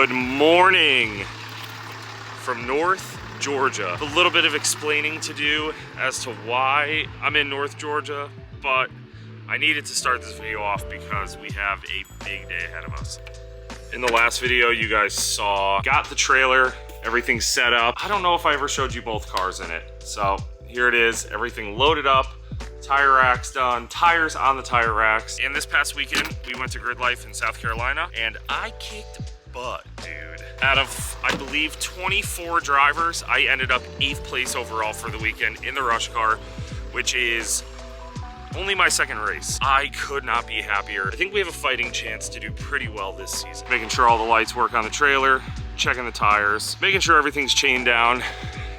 Good morning from North Georgia. A little bit of explaining to do as to why I'm in North Georgia, but I needed to start this video off because we have a big day ahead of us. In the last video you guys saw, got the trailer, everything's set up. I don't know if I ever showed you both cars in it. So here it is, everything loaded up, tire racks done, tires on the tire racks. And this past weekend, we went to Grid Life in South Carolina and I kicked butt, dude. Out of, I believe, 24 drivers, I ended up 8th place overall for the weekend in the rush car, which is only my second race. I could not be happier. I think we have a fighting chance to do pretty well this season. Making sure all the lights work on the trailer, checking the tires, making sure everything's chained down.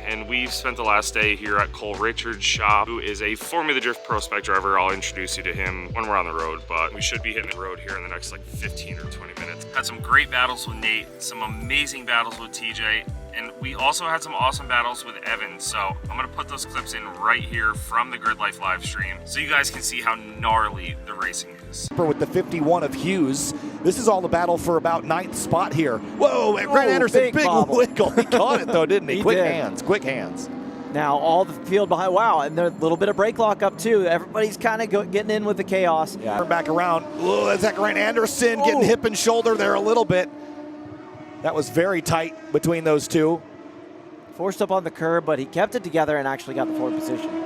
And we've spent the last day here at Cole Richards' shop, who is a Formula Drift Pro Spec driver. I'll introduce you to him when we're on the road, but we should be hitting the road here in the next like 15 or 20 minutes. Had some great battles with Nate, some amazing battles with TJ, and we also had some awesome battles with Evan. So I'm gonna put those clips in right here from the Grid Life live stream so you guys can see how gnarly the racing is. With the 51 of Hughes, this is all the battle for about 9th spot here. Whoa, Grant Anderson, big wiggle. He caught it though, didn't he? Quick hands. Now all the field behind, wow, and a little bit of brake lock up too. Everybody's kind of getting in with the chaos. Yeah. Turn back around. Oh, that's that Grant Anderson getting hip and shoulder there a little bit. That was very tight between those two. Forced up on the curb, but he kept it together and actually got the forward position.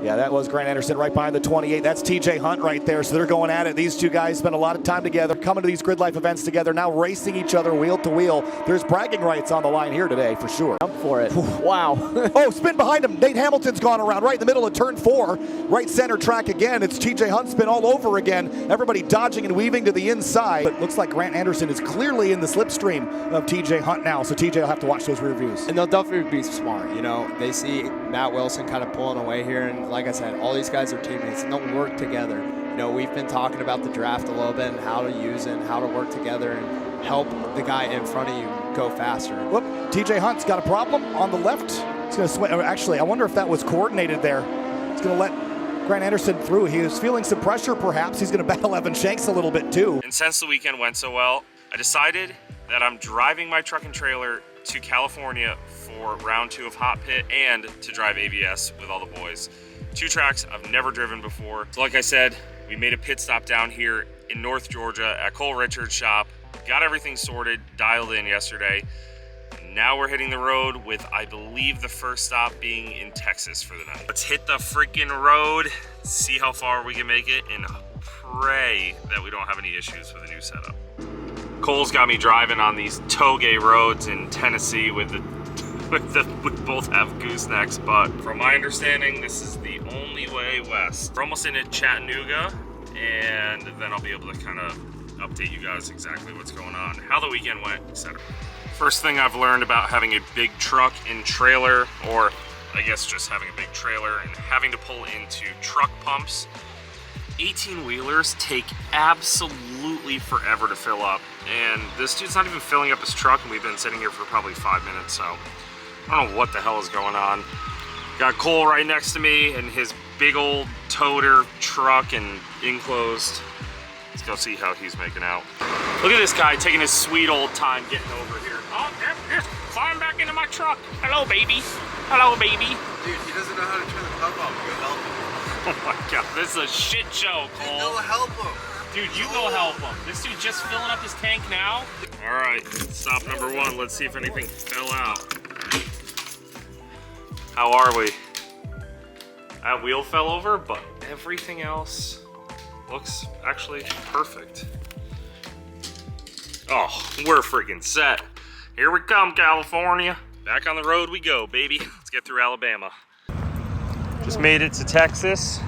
Yeah, that was Grant Anderson right behind the 28. That's TJ Hunt right there. So they're going at it. These two guys spend a lot of time together, coming to these Grid Life events together, now racing each other wheel to wheel. There's bragging rights on the line here today for sure. Up for it. Wow. Oh, spin behind him. Nate Hamilton's gone around right in the middle of turn 4. Right center track again. It's TJ Hunt spin all over again. Everybody dodging and weaving to the inside. But looks like Grant Anderson is clearly in the slipstream of TJ Hunt now. So TJ will have to watch those rear views. And they'll definitely be smart. You know, they see Matt Wilson kind of pulling away here. And like I said, all these guys are teammates and they'll work together. You know, we've been talking about the draft a little bit and how to use it and how to work together and help the guy in front of you go faster. Whoop, TJ Hunt's got a problem on the left. He's going to swing. Actually, I wonder if that was coordinated there. He's going to let Grant Anderson through. He was feeling some pressure, perhaps. He's going to battle Evan Shanks a little bit too. And since the weekend went so well, I decided that I'm driving my truck and trailer to California for round 2 of Hot Pit and to drive ABS with all the boys. 2 tracks I've never driven before. So like I said, we made a pit stop down here in North Georgia at Cole Richards' shop. Got everything sorted, dialed in yesterday. Now we're hitting the road with, I believe, the first stop being in Texas for the night. Let's hit the freaking road, see how far we can make it, and pray that we don't have any issues with the new setup. Cole's got me driving on these toge roads in Tennessee with we both have goosenecks, but from my understanding, this is the only way west. We're almost into Chattanooga, and then I'll be able to kind of update you guys exactly what's going on, how the weekend went, etc. First thing I've learned about having a big truck and trailer, or I guess just having a big trailer and having to pull into truck pumps, 18-wheelers take absolutely forever to fill up. And this dude's not even filling up his truck, and we've been sitting here for probably 5 minutes, so I don't know what the hell is going on. Got Cole right next to me in his big old toter truck and enclosed. Let's go see how he's making out. Look at this guy taking his sweet old time getting over here. Oh, there, climb back into my truck. Hello, baby. Hello, baby. Dude, he doesn't know how to turn the pump off. Go help him. Oh my God, this is a shit show, Cole. Dude, go help him. Dude, you go help him. This dude just filling up his tank now. All right, stop number 1. Let's see if anything fell out. How are we? That wheel fell over, but everything else looks actually perfect. Oh, we're freaking set. Here we come, California. Back on the road we go, baby. Let's get through Alabama. Just made it to Texas.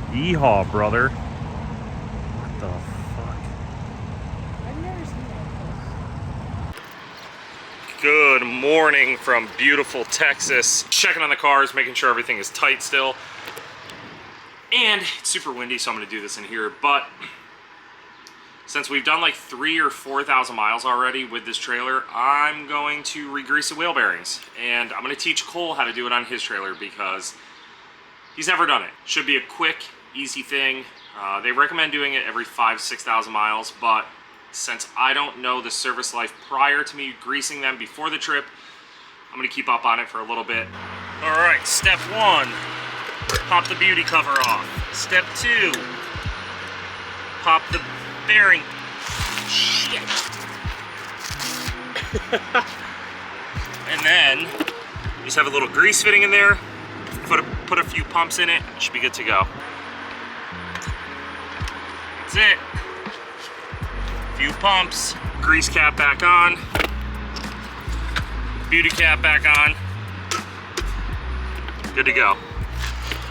Yeehaw, brother. What the fuck? I've never seen that. Good morning from beautiful Texas. Checking on the cars, making sure everything is tight still. And it's super windy, so I'm gonna do this in here, but since we've done like 3,000 or 4,000 miles already with this trailer, I'm going to re-grease the wheel bearings. And I'm gonna teach Cole how to do it on his trailer because he's never done it. Should be a quick, easy thing. They recommend doing it every 5,000-6,000 miles, but since I don't know the service life prior to me greasing them before the trip, I'm gonna keep up on it for a little bit. All right, step 1, pop the beauty cover off. Step 2, pop the bearing. Shit. And then you just have a little grease fitting in there. Put a few pumps in it. Should be good to go. That's it. Few pumps. Grease cap back on. Beauty cap back on. Good to go. All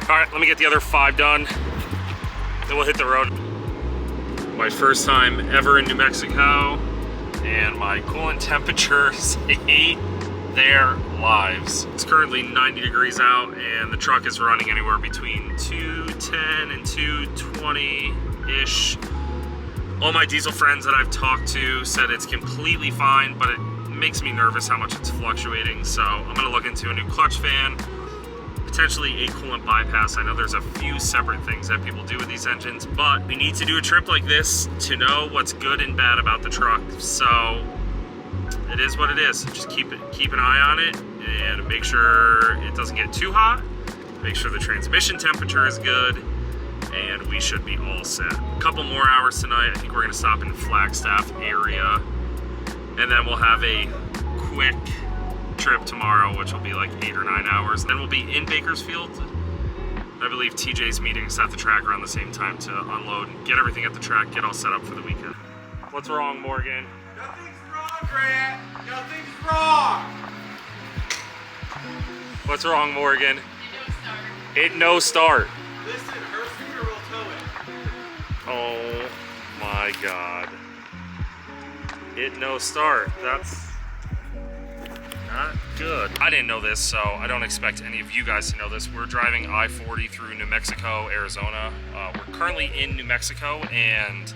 right, let me get the other 5 done. Then we'll hit the road. My first time ever in New Mexico, and my coolant temperatures hate their lives. It's currently 90 degrees out, and the truck is running anywhere between 210 and 220-ish. All my diesel friends that I've talked to said it's completely fine, but it makes me nervous how much it's fluctuating. So I'm gonna look into a new clutch fan, potentially a coolant bypass. I know there's a few separate things that people do with these engines, but we need to do a trip like this to know what's good and bad about the truck. So it is what it is. Just keep an eye on it and make sure it doesn't get too hot. Make sure the transmission temperature is good, and we should be all set. A couple more hours tonight. I think we're gonna stop in Flagstaff area, and then we'll have a quick trip tomorrow, which will be like 8 or 9 hours. Then we'll be in Bakersfield. I believe TJ's meeting us at the track around the same time to unload and get everything at the track, get all set up for the weekend. What's wrong, Morgan? Nothing's wrong, Grant. Nothing's wrong. What's wrong, Morgan? It no start. Listen, her scooter will tow it. Oh my God. It no start. That's not good. I didn't know this, so I don't expect any of you guys to know this. We're driving I-40 through New Mexico, Arizona. We're currently in New Mexico, and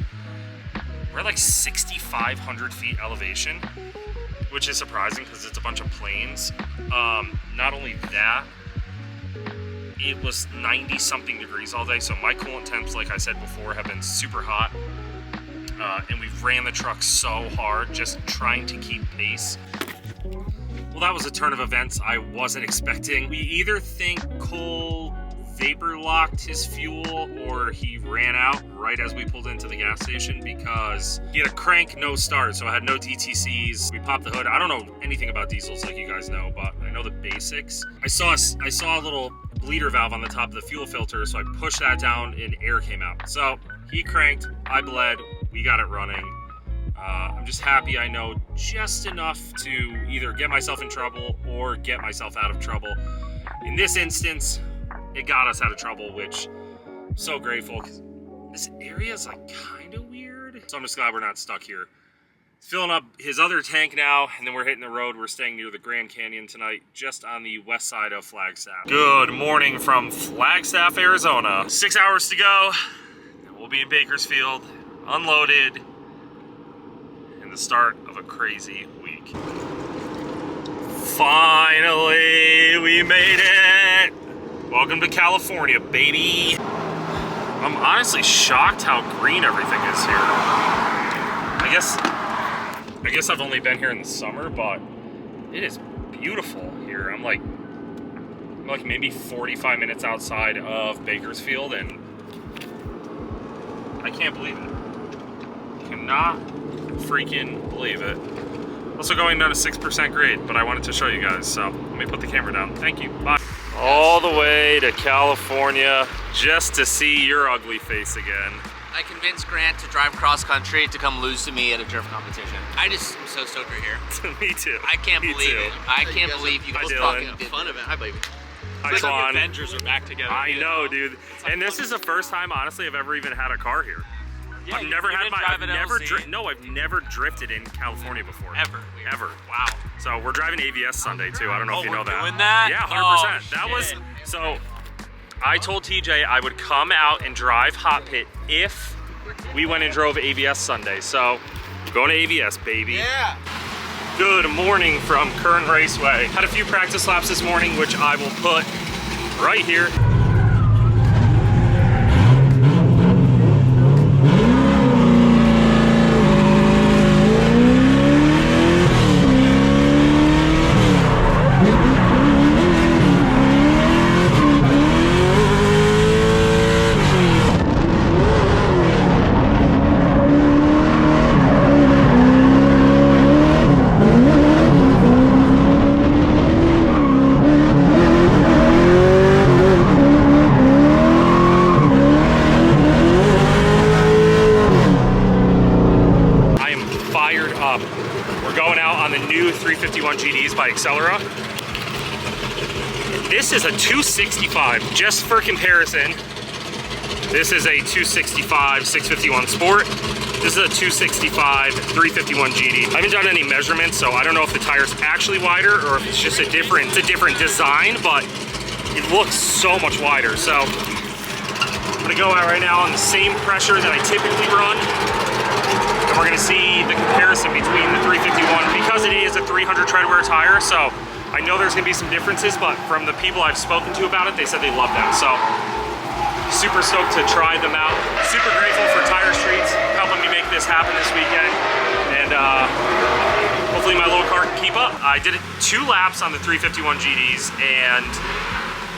we're at like 6,500 feet elevation, which is surprising because it's a bunch of plains. Not only that, it was 90 something degrees all day, so my coolant temps, like I said before, have been super hot. And we ran the truck so hard just trying to keep pace. Well, that was a turn of events I wasn't expecting. We either think Cole vapor locked his fuel or he ran out right as we pulled into the gas station, because he had a crank no start, so I had no DTCs. We popped the hood. I don't know anything about diesels like you guys know, but I know the basics. I saw a little bleeder valve on the top of the fuel filter, so I pushed that down and air came out. So he cranked, I bled, we got it running. I'm just happy I know just enough to either get myself in trouble or get myself out of trouble. In this instance, it got us out of trouble, which I'm so grateful, because this area is like kind of weird. So I'm just glad we're not stuck here. He's filling up his other tank now, and then we're hitting the road. We're staying near the Grand Canyon tonight, just on the west side of Flagstaff. Good morning from Flagstaff, Arizona. 6 hours to go. We'll be in Bakersfield, unloaded, and the start of a crazy week. Finally, we made it. Welcome to California, baby. I'm honestly shocked how green everything is here. I guess I've only been here in the summer, but it is beautiful here. I'm like maybe 45 minutes outside of Bakersfield, and I can't believe it. Cannot freaking believe it. Also going down to 6% grade, but I wanted to show you guys, so let me put the camera down. Thank you, bye. All the way to California just to see your ugly face again. I convinced Grant to drive cross country to come lose to me at a drift competition. I just am so stoked we're here. Me too. I can't Me believe too. it. I can't believe you guys Dylan. fucking did fun of it. Hi, baby. Hi, Swan. Avengers are back together. I know, dude. And this is the first time, honestly, I've ever even had a car here. Yeah, I've never had my. I've never drifted in California before. Ever. Ever. Wow. So we're driving AVS Sunday too. I don't know if you know that. Doing that? Yeah, 100%. Oh, that was shit. so. I told TJ I would come out and drive Hot Pit if we went and drove AVS Sunday. So going to AVS, baby. Yeah. Good morning from Current Raceway. Had a few practice laps this morning, which I will put right here. We're going out on the new 351 GDs by Accelera. This is a 265, just for comparison. This is a 265 651 Sport. This is a 265 351 GD. I haven't done any measurements, so I don't know if the tire's actually wider or if it's just a different design, but it looks so much wider. So I'm gonna go out right now on the same pressure that I typically run. And we're gonna see the comparison between the 351 because it is a 300 treadwear tire. So I know there's gonna be some differences, but from the people I've spoken to about it, they said they love them. So super stoked to try them out. Super grateful for Tire Streets helping me make this happen this weekend. And hopefully my little car can keep up. I did 2 laps on the 351 GDs and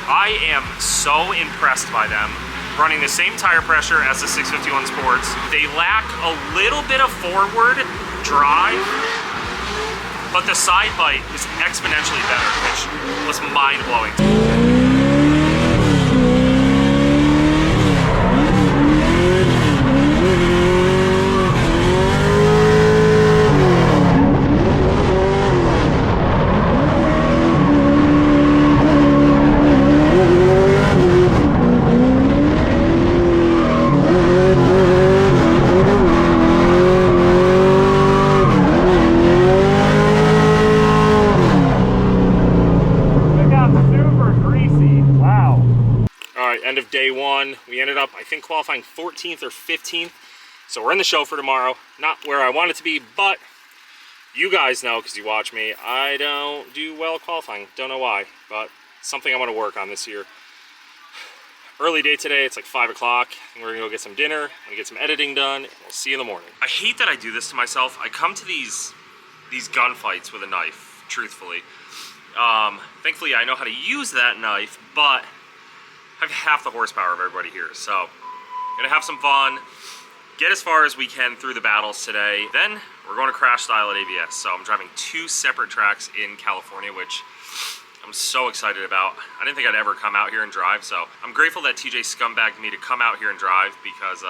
I am so impressed by them. Running the same tire pressure as the 651 Sports. They lack a little bit of forward drive, but the side bite is exponentially better, which was mind-blowing. End of day one, we ended up, I think, qualifying 14th or 15th. So we're in the show for tomorrow. Not where I want it to be, but you guys know, because you watch me, I don't do well qualifying. Don't know why, but something I want to work on this year. Early day today, it's like 5 o'clock. We're gonna go get some dinner and get some editing done. And we'll see you in the morning. I hate that I do this to myself. I come to these gunfights with a knife, truthfully. Thankfully, I know how to use that knife, but I have half the horsepower of everybody here, so gonna have some fun, get as far as we can through the battles today. Then we're going to crash style at ABS, so I'm driving 2 separate tracks in California, which I'm so excited about. I didn't think I'd ever come out here and drive, so I'm grateful that TJ scumbagged me to come out here and drive because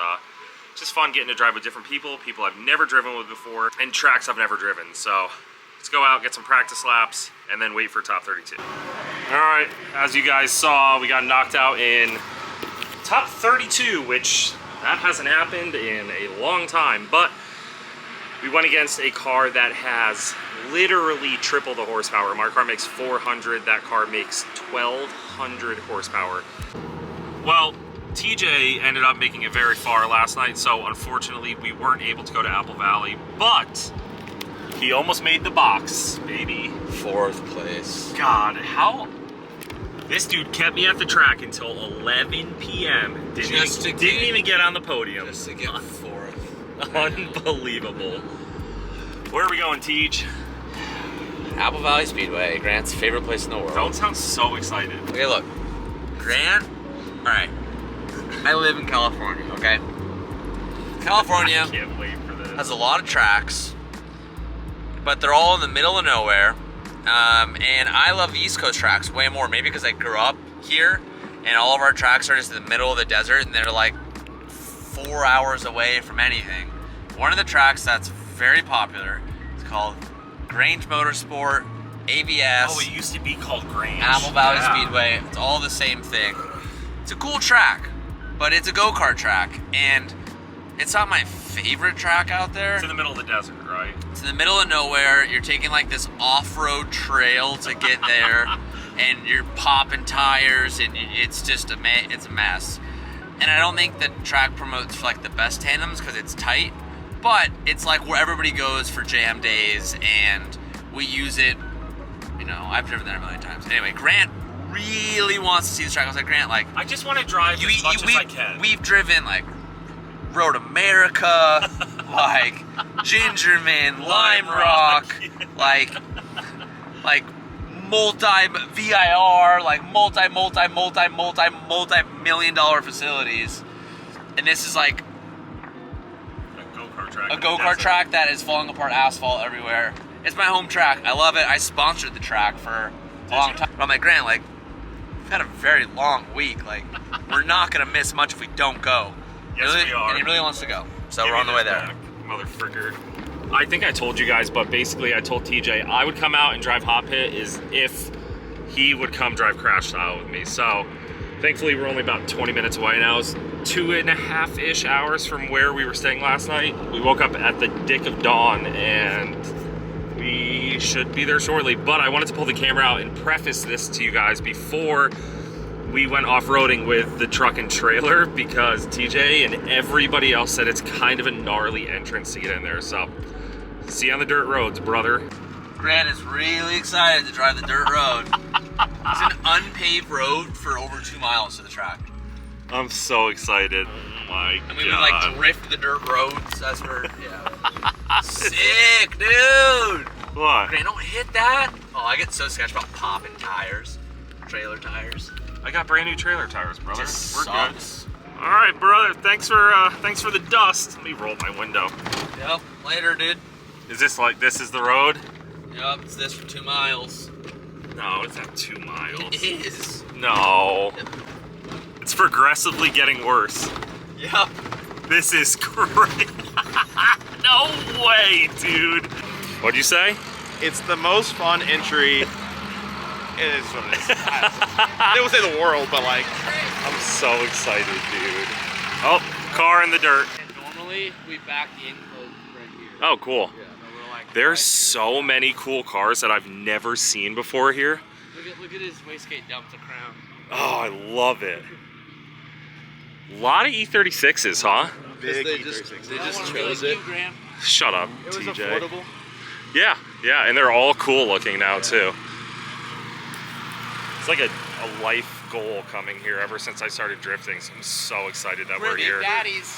it's just fun getting to drive with different people I've never driven with before, and tracks I've never driven. So let's go out, get some practice laps, and then wait for top 32. All right, as you guys saw, we got knocked out in top 32, which that hasn't happened in a long time, but we went against a car that has literally triple the horsepower. My car makes 400, that car makes 1,200 horsepower. Well, TJ ended up making it very far last night, so unfortunately we weren't able to go to Apple Valley, but he almost made the box, baby. 4th place. God, how... This dude kept me at the track until 11 p.m. Didn't even get on the podium. Just to get 4th. Unbelievable. Where are we going, Tej? Apple Valley Speedway, Grant's favorite place in the world. Don't sound so excited. Okay, look. Grant, alright. I live in California, okay? California I can't wait for this. has a lot of tracks, but they're all in the middle of nowhere. And I love East Coast tracks way more, maybe because I grew up here and all of our tracks are just in the middle of the desert and they're like 4 hours away from anything. One of the tracks that's very popular is called Grange Motorsport, ABS. Oh, it used to be called Grange. Apple Valley Speedway. It's all the same thing. It's a cool track, but it's a go-kart track, and it's not my favorite track out there. It's in the middle of the desert, right? It's in the middle of nowhere. You're taking like this off-road trail to get there, and you're popping tires, and it's just it's a mess. And I don't think the track promotes like the best tandems because it's tight, but it's like where everybody goes for jam days, and we use it. You know, I've driven there a million times. Anyway, Grant really wants to see this track. I was like, Grant, like, I just want to drive as much as I can. We've driven like Road America, like Gingerman, Lime Rock, like multi-VIR, like multi-million-dollar facilities. And this is like a go-kart track that is falling apart, asphalt everywhere. It's my home track. I love it. I sponsored the track for a long time. But I'm like, Grant, like, we've had a very long week. Like, we're not gonna miss much if we don't go. Yes, we are. And he really wants to go. So we're on the way there. Motherfricker. I think I told you guys, but basically I told TJ I would come out and drive hot pit is if he would come drive crash style with me. So thankfully we're only about 20 minutes away now. It's 2.5-ish hours from where we were staying last night. We woke up at the dick of dawn and we should be there shortly. But I wanted to pull the camera out and preface this to you guys before we went off-roading with the truck and trailer, because TJ and everybody else said it's kind of a gnarly entrance to get in there. So see you on the dirt roads, brother. Grant is really excited to drive the dirt road. It's an unpaved road for over 2 miles to the track. I'm so excited. Oh my And we God. would like drift the dirt roads. That's where, yeah. Sick, dude. What? Grant, don't hit that. Oh, I get so sketched about popping tires, trailer tires. I got brand new trailer tires, brother. Just We're sucks. good. All right, brother. Thanks for the dust. Let me roll my window. Yep, later, dude. Is this like this is the road? Yep, it's this for 2 miles. No, it's not 2 miles. It is. No. It's progressively getting worse. Yep. This is great. No way, dude. What'd you say? It's the most fun entry. It is what it is. I didn't say the world, but like, I'm so excited, dude. Oh, car in the dirt. Normally, we back the enclosed right here. Oh, cool. Yeah, no, we're like There's so many cool cars that I've never seen before here. look at his wastegate dump to crown. Oh, I love it. A lot of E36s, huh? big They E36. just chose it. Shut up, It was TJ. affordable. Yeah, yeah, and they're all cool looking now too. It's like a life goal coming here ever since I started drifting. So I'm so excited that we're here. Daddies.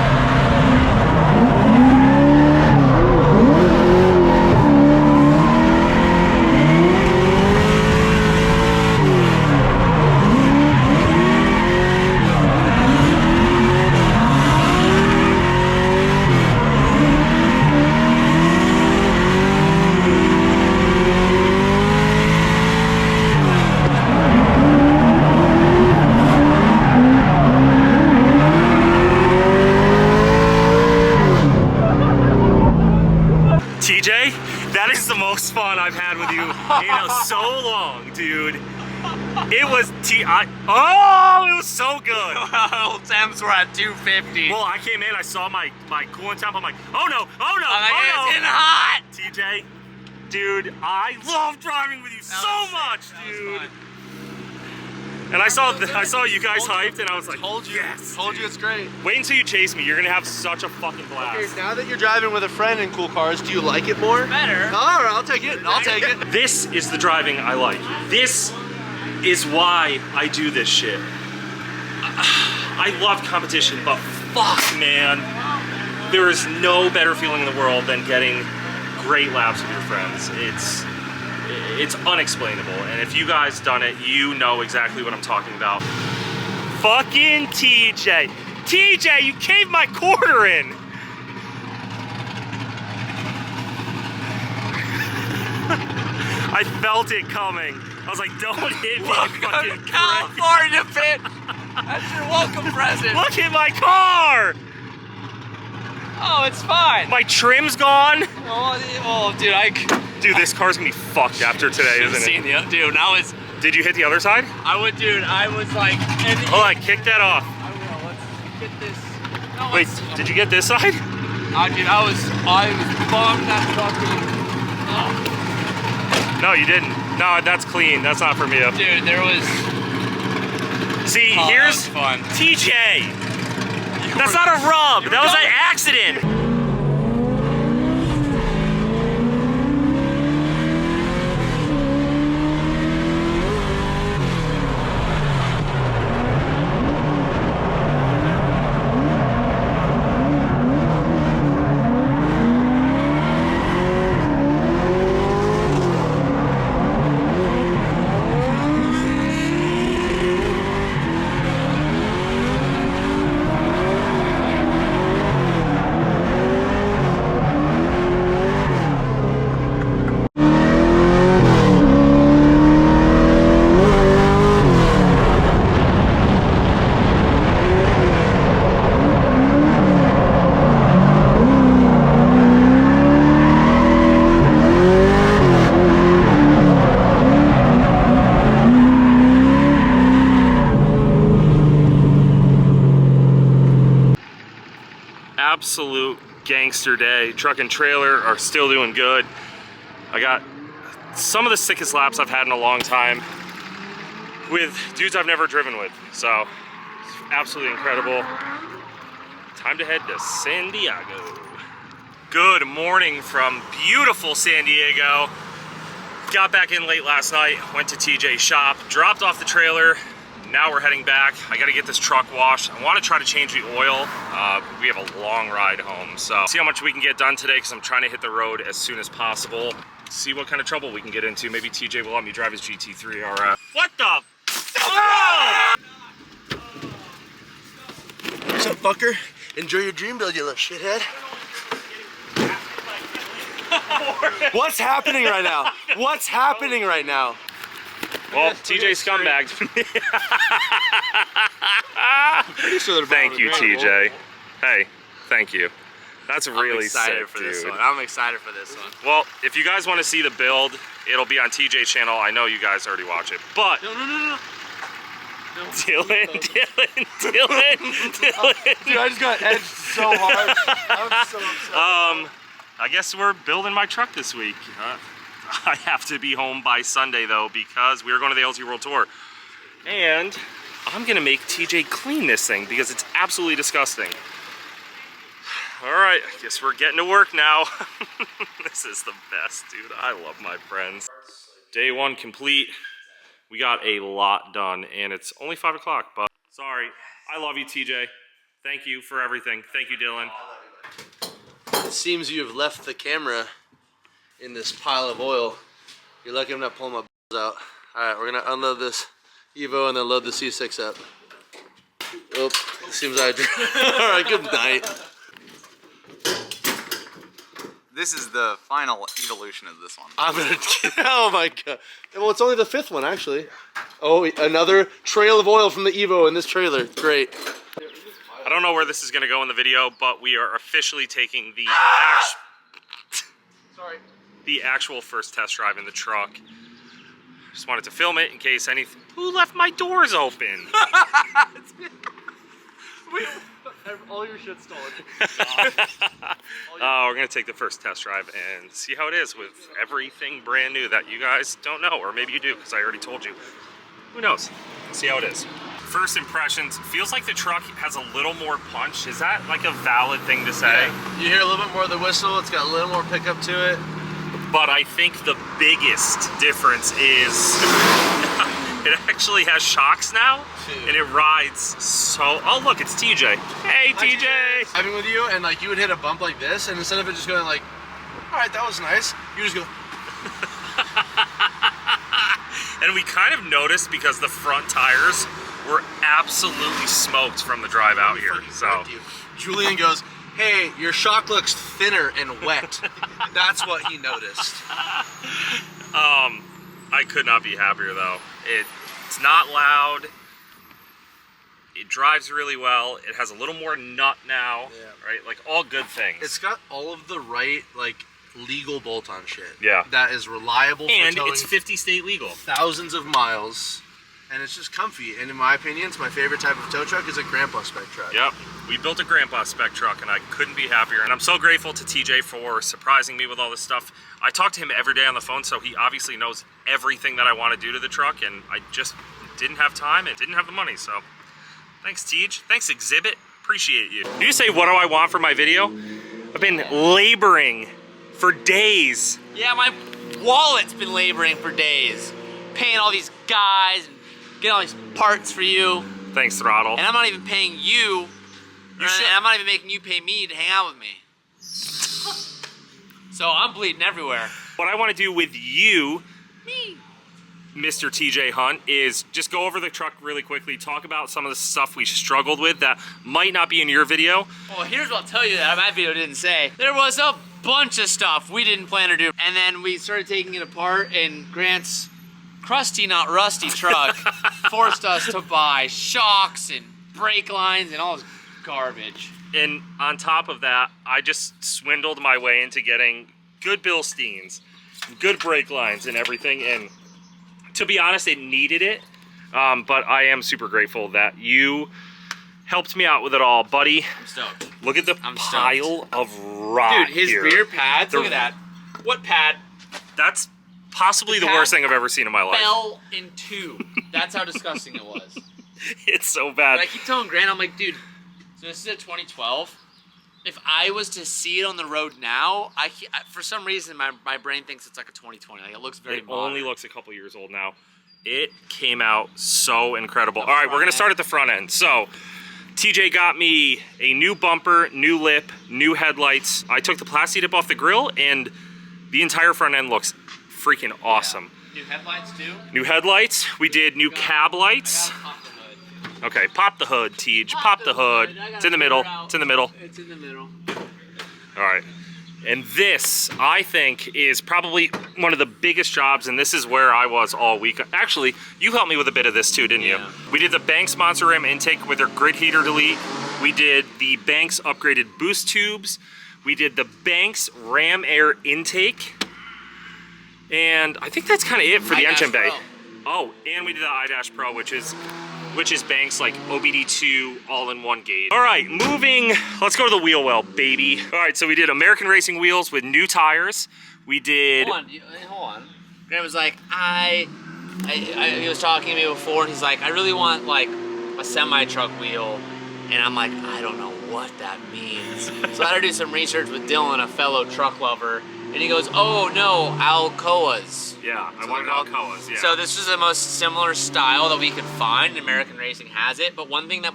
TJ, that is the most fun I've had with you in so long, dude. It was it was so good. Old temps were at 250. Well, I came in, I saw my coolant temp. I'm like, oh no, It's getting hot. TJ, dude, I love driving with you so much, dude. And I saw you guys hyped, and I was like, yes. Told you it's great. Wait until you chase me. You're gonna have such a fucking blast. Okay, now that you're driving with a friend in cool cars, do you like it more? Better. All right, I'll take it. I'll take it. This is the driving I like. This is why I do this shit. I love competition, but fuck, man. There is no better feeling in the world than getting great laps with your friends. It's unexplainable, and if you guys done it, you know exactly what I'm talking about. Fucking TJ. TJ, you caved my quarter in. I felt it coming. I was like, don't hit me, you Welcome fucking to prick. California, Pit. That's your welcome present. Look at my car. Oh, it's fine. My trim's gone. Oh, dude, Dude, this car's gonna be fucked after today, should've isn't seen it? the dude. Now it's. Did you hit the other side? I was like. And Hold on, kick that off. I will. Let's get this. No, Wait, did you get this side? Dude, I was bummed that fucking. Oh, No, you didn't. No, that's clean. That's not from you. dude, there was. See, Oh, here's that was fun. TJ. That's not a rub. That was an accident. gangster day. Truck and trailer are still doing good. I got some of the sickest laps I've had in a long time with dudes I've never driven with. So, it's absolutely incredible. Time to head to San Diego. Good morning from beautiful San Diego. Got back in late last night, went to TJ's shop, dropped off the trailer. Now we're heading back. I gotta get this truck washed. I wanna try to change the oil. We have a long ride home, so see how much we can get done today because I'm trying to hit the road as soon as possible. See what kind of trouble we can get into. Maybe TJ will let me drive his GT3 RS. What the? Oh! What's up, fucker? Enjoy your dream build, you little shithead. What's happening right now? What's happening right now? Well, TJ scumbagged. Thank you, TJ. Hey, thank you. That's really sick, for dude. this one. I'm excited for this one. Well, if you guys want to see the build, it'll be on TJ's channel. I know you guys already watch it, but No. Dylan. Dude, I just got edged so hard. I'm so upset. I guess we're building my truck this week. I have to be home by Sunday though because we are going to the LT World Tour. And I'm gonna make TJ clean this thing because it's absolutely disgusting. All right, I guess we're getting to work now. This is the best, dude. I love my friends. Day one complete. We got a lot done and it's only 5 o'clock, but sorry. I love you, TJ. Thank you for everything. Thank you, Dylan. It seems you have left the camera in this pile of oil. You're lucky I'm not pulling my balls out. Alright, we're gonna unload this Evo and then load the C6 up. Oh, it seems I did. Alright, good night. This is the final evolution of this one. I'm gonna oh my god. Well, it's only the 5th one actually. Oh, another trail of oil from the Evo in this trailer. Great. I don't know where this is gonna go in the video, but we are officially taking the the actual first test drive in the truck. Just wanted to film it in case anything. Who left my doors open? All your shit's stolen. We're gonna take the first test drive and see how it is with everything brand new that you guys don't know, or maybe you do because I already told you. Who knows? See how it is. First impressions, feels like the truck has a little more punch. Is that like a valid thing to say? Yeah. You hear a little bit more of the whistle, it's got a little more pickup to it. But I think the biggest difference is it actually has shocks now, and it rides so. Oh look, it's TJ. Hey TJ. Driving with you, and like you would hit a bump like this, and instead of it just going like, all right, that was nice, you just go. And we kind of noticed because the front tires were absolutely smoked from the drive out here. So Julian goes, hey, your shock looks thinner and wet. That's what he noticed. I could not be happier though. It's not loud. It drives really well. It has a little more nut now, right? Like all good things. It's got all of the right, like, legal bolt-on shit. Yeah. That is reliable for and towing it's 50 state legal. thousands of miles. And it's just comfy. And in my opinion, it's my favorite type of tow truck is a grandpa spec truck. Yep. We built a grandpa spec truck and I couldn't be happier. And I'm so grateful to TJ for surprising me with all this stuff. I talk to him every day on the phone, so he obviously knows everything that I want to do to the truck, and I just didn't have time and didn't have the money, so thanks, Tej. Thanks, Exhibit. Appreciate you. You say, what do I want for my video? I've been laboring for days. Yeah, my wallet's been laboring for days. Paying all these guys and getting all these parts for you. Thanks, Throttle. And I'm not even paying you. And I'm not even making you pay me to hang out with me. So I'm bleeding everywhere. What I want to do with you, Mr. TJ Hunt, is just go over the truck really quickly, talk about some of the stuff we struggled with that might not be in your video. Well, here's what I'll tell you that my video didn't say. There was a bunch of stuff we didn't plan to do. And then we started taking it apart, and Grant's crusty, not rusty truck forced us to buy shocks and brake lines and all this garbage. And on top of that, I just swindled my way into getting good Bilsteins, good brake lines and everything. And to be honest, it needed it. But I am super grateful that you helped me out with it all, buddy. I'm stoked. Look at the I'm pile of rock. Dude, his here. rear pads, look at that. What pad? That's possibly the pad worst thing I've ever seen in my life. Fell in two. That's how disgusting it was. It's so bad. But I keep telling Grant, I'm like, dude, so this is a 2012. If I was to see it on the road now, for some reason, my brain thinks it's like a 2020. Like, it looks very modern. Only looks a couple years old now. It came out so incredible. All right, we're going to start at the front end. So, TJ got me a new bumper, new lip, new headlights. I took the plastic tip off the grill, and the entire front end looks freaking awesome. Yeah. New headlights, too? New headlights. We did new cab lights. Okay, pop the hood, Tej. Pop the hood. It's in the middle. It's in the middle. It's in the middle. All right. And this, I think, is probably one of the biggest jobs, and this is where I was all week. Actually, you helped me with a bit of this too, didn't you? We did the Banks Monster Ram intake with their grid heater delete. We did the Banks upgraded boost tubes. We did the Banks Ram Air intake. And I think that's kind of it for the engine bay. Oh, and we did the iDash Pro, which is Banks like OBD2 all-in-one gauge. All right, moving. Let's go to the wheel well, baby. All right, so we did American Racing wheels with new tires. We did. Hold on. Grant was like, he was talking to me before, and he's like, I really want like a semi-truck wheel, and I'm like, I don't know what that means. So I had to do some research with Dylan, a fellow truck lover, and he goes, oh no, Alcoas. Yeah, I wanted Alcoas, yeah. So this is the most similar style that we could find, and American Racing has it, but one thing that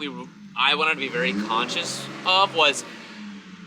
I wanted to be very conscious of was,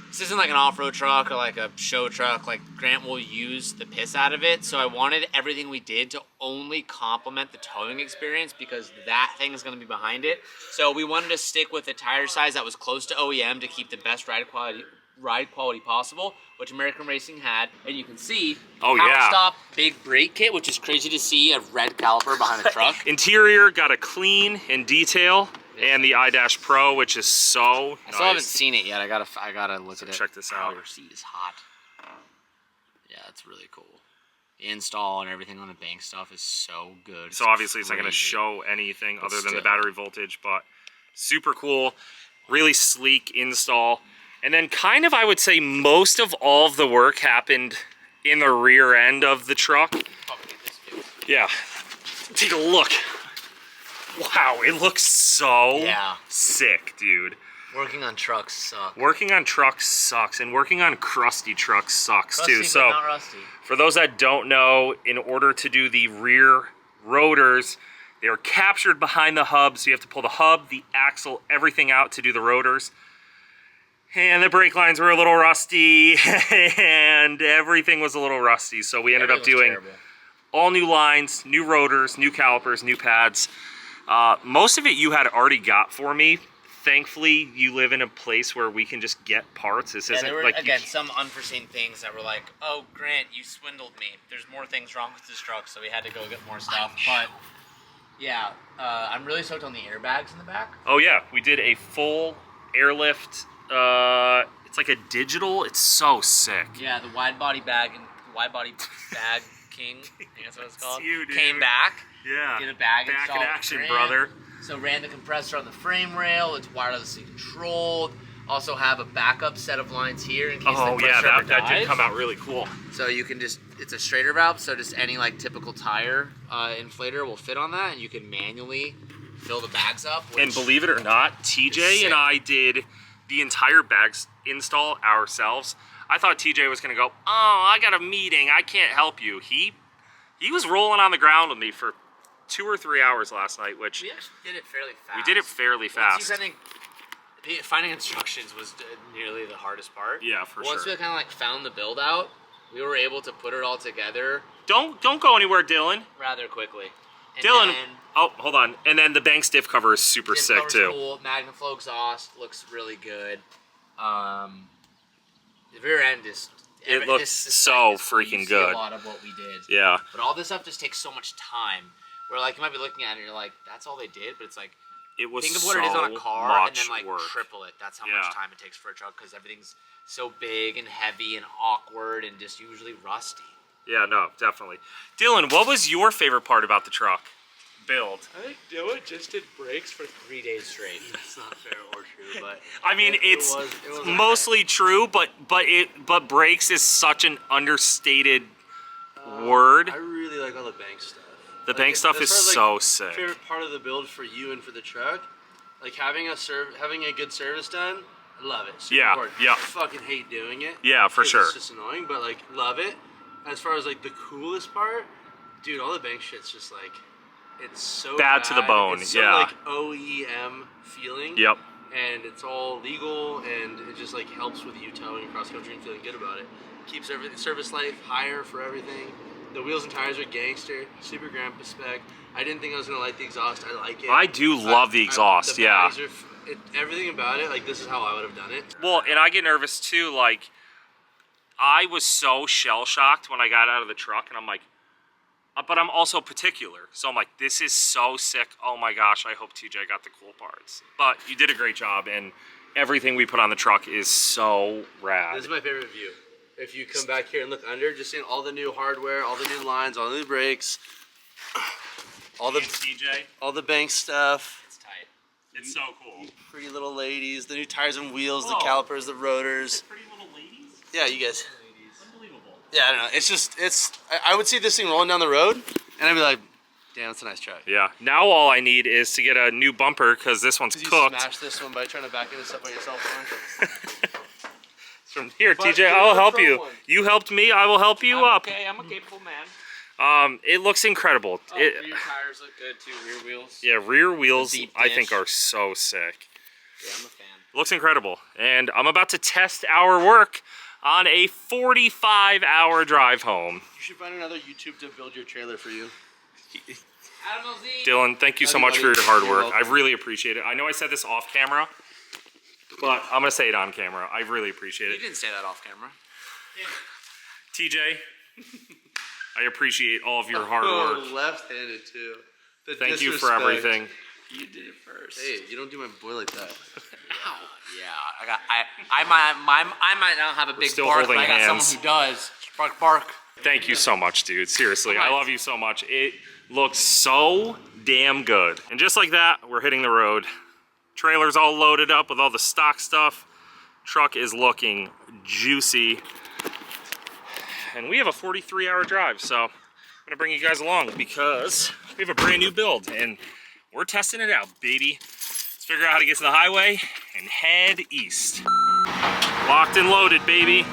this isn't like an off-road truck or like a show truck, like Grant will use the piss out of it, so I wanted everything we did to only complement the towing experience because that thing is going to be behind it. So we wanted to stick with a tire size that was close to OEM to keep the best ride quality possible, which American Racing had, and you can see power stop, big brake kit, which is crazy to see a red caliper behind the truck. Interior got a clean and detail, and the iDash Pro, which is so nice. I still haven't seen it yet. I gotta look at it. Check this out. Power seat is hot. Yeah, it's really cool. The install and everything on the bank stuff is so good. So obviously it's not going to show anything other than the battery voltage, but super cool, really sleek install. And then kind of, I would say, most of all of the work happened in the rear end of the truck. Yeah, take a look. Wow, it looks so sick, dude. Working on trucks sucks. Working on trucks sucks, and working on crusty trucks sucks too. Rusty, but not rusty. For those that don't know, in order to do the rear rotors, they are captured behind the hub, so you have to pull the hub, the axle, everything out to do the rotors. And the brake lines were a little rusty, and everything was a little rusty, so we ended up doing all new lines, new rotors, new calipers, new pads. Most of it you had already got for me. Thankfully, you live in a place where we can just get parts. This isn't there were, like again, some unforeseen things that were like, oh, Grant, you swindled me. There's more things wrong with this truck, so we had to go get more stuff. But, yeah, I'm really stoked on the airbags in the back. Oh, yeah. We did a full airlift. It's like a digital. It's so sick. Yeah, the wide body bag king, I think that's what it's called, you, dude. Came back. Yeah. Get a bag Back installed in action, Grant. brother. So ran the compressor on the frame rail. It's wirelessly controlled. Also have a backup set of lines here in case the compressor ever that did dies. come out really cool. So you can just, it's a straighter valve, so just any like typical tire inflator will fit on that, and you can manually fill the bags up. And believe it or not, TJ and I did the entire bags install ourselves. I thought TJ was gonna go, oh, I got a meeting, I can't help you. He was rolling on the ground with me for 2 or 3 hours last night, which we actually did it fairly fast. We did it fairly fast. I think finding instructions was nearly the hardest part. Yeah, for sure. Once we kind of like found the build out, we were able to put it all together. Don't go anywhere, Dylan. Rather quickly. And Dylan. then, oh, hold on. And then the Banks diff cover is super sick too. Cool. MagnaFlow exhaust looks really good. The rear end is. It looks so freaking good. A lot of what we did. Yeah. But all this stuff just takes so much time. Where like you might be looking at it and you're like, that's all they did, but it's like, it was think of what it is on a car and then like work. Triple it. That's how much time it takes for a truck because everything's so big and heavy and awkward and just usually rusty. Yeah, no, definitely. Dylan, what was your favorite part about the truck? build. I think Noah just did brakes for 3 days straight. That's not fair or true, but I mean, it it's was mostly true, but brakes is such an understated word. I really like all the bank stuff. The bank stuff is so sick. Favorite part of the build for you and for the truck, like having a good service done. I love it. Super Yeah, important. yeah. I fucking hate doing it. Yeah, for 'cause sure. It's just annoying, but like love it. As far as like the coolest part, dude, all the bank shit's just like, it's so Bad to the bone, It's so yeah. like OEM feeling. Yep. And it's all legal, and it just like helps with you towing across country and feeling good about it. Keeps everything service life higher for everything. The wheels and tires are gangster, super grandpa spec. I didn't think I was gonna like the exhaust. I like it. I do love the exhaust, the yeah. bags are everything about it, like this is how I would have done it. Well, and I get nervous too. Like, I was so shell shocked when I got out of the truck, and I'm like, but I'm also particular. So I'm like, this is so sick. Oh my gosh, I hope TJ got the cool parts. But you did a great job, and everything we put on the truck is so rad. This is my favorite view. If you come back here and look under, just seeing all the new hardware, all the new lines, all the new brakes, all the TJ, all the bank stuff. It's tight. It's so cool. Pretty little ladies, the new tires and wheels, the Whoa. calipers, the rotors. Pretty little ladies. Yeah, you guys. Unbelievable. Yeah, I don't know. It's just, I would see this thing rolling down the road, and I'd be like, damn, that's a nice truck. Yeah. Now all I need is to get a new bumper because this one's Did you cooked. smash this one by trying to back into stuff by yourself? From here, But TJ, get I'll another help Chrome you. one. You helped me, I will help you up. Okay, I'm a capable man. It looks incredible. Oh, rear tires look good too. Rear wheels. Yeah, rear wheels deep I think dish. are so sick. Yeah, I'm a fan. Looks incredible. And I'm about to test our work on a 45-hour drive home. You should find another YouTube to build your trailer for you. Adam LZ. Dylan, thank you so much for your hard work. I really appreciate it. I know I said this off camera, but I'm going to say it on camera. I really appreciate You it. didn't say that off camera. TJ, I appreciate all of your hard work. Oh, left-handed too. The Thank you for disrespect. everything. You did it first. Hey, you don't do my boy like that. Yeah, I might not have a big still bark, but holding I got hands. someone who does. Bark, bark. Thank you so much, dude. Seriously, I love you so much. It looks so damn good. And just like that, we're hitting the road. Trailer's all loaded up with all the stock stuff. Truck is looking juicy. And we have a 43-hour drive, so I'm gonna bring you guys along because we have a brand new build and we're testing it out, baby. Let's figure out how to get to the highway and head east. Locked and loaded, baby.